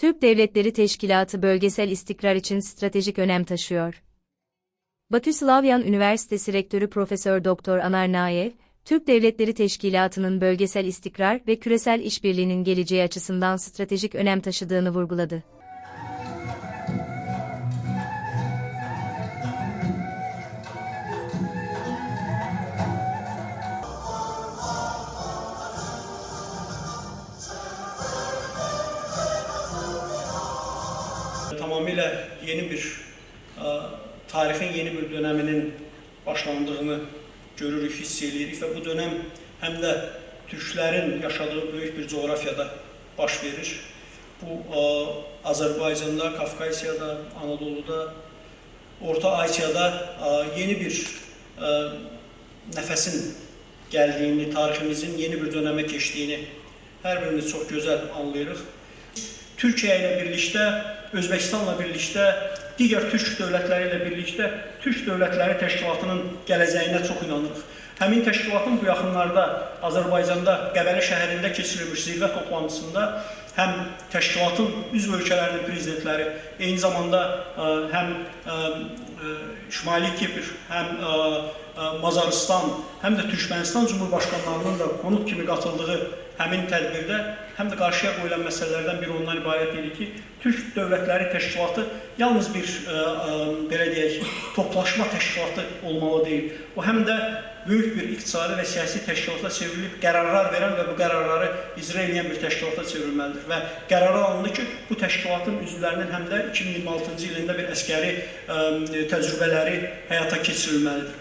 Türk Devletleri Teşkilatı bölgesel istikrar için stratejik önem taşıyor. Bakü Slavyan Üniversitesi Rektörü Profesör Doktor Anar Nayev, Türk Devletleri Teşkilatı'nın bölgesel istikrar ve küresel işbirliğinin geleceği açısından stratejik önem taşıdığını vurguladı. Tamamıyla yeni bir tarihin yeni bir döneminin başlandığını görürük, hiss edirik ve bu dönem hem de Türklerin yaşadığı büyük bir coğrafyada baş verir. Bu Azerbaycan'da, Kafkasya'da, Anadolu'da, Orta Asya'da yeni bir nefesin geldiğini, tarihimizin yeni bir döneme geçtiğini her birimiz çok güzel anlayırıq. Türkiye ile birlikte, Özbekistanla birlikte, diğer Türk dövlətləri ilə birlikte Türk Dövlətləri Təşkilatının gələcəyinə çox inanırıq. Həmin təşkilatın bu yaxınlarda Azərbaycanda Qəbələ şəhərində keçirilmiş zirvə toplantısında həm təşkilatın üzv ölkələrinin prezidentləri, eyni zamanda həm Şimali Kipr, həm Macaristan, həm də Türkmenistan Cumhurbaşqanlarının da konuk kimi qatıldığı həmin tədbirdə həm də qarşıya qoyulan məsələlərdən biri ondan ibarət idi ki, Türk Dövlətləri Təşkilatı yalnız bir belə deyək, toplaşma təşkilatı olmalı deyil. O həm də böyük bir iqtisadi və siyasi təşkilata çevrilib qərarlar verən və bu qərarları icra edən bir təşkilata çevrilməlidir. Və qərar alındı ki, bu təşkilatın üzvlərinin həm də 2026-cı ilində bir əskəri təcrübələri həyata keçirilməlidir.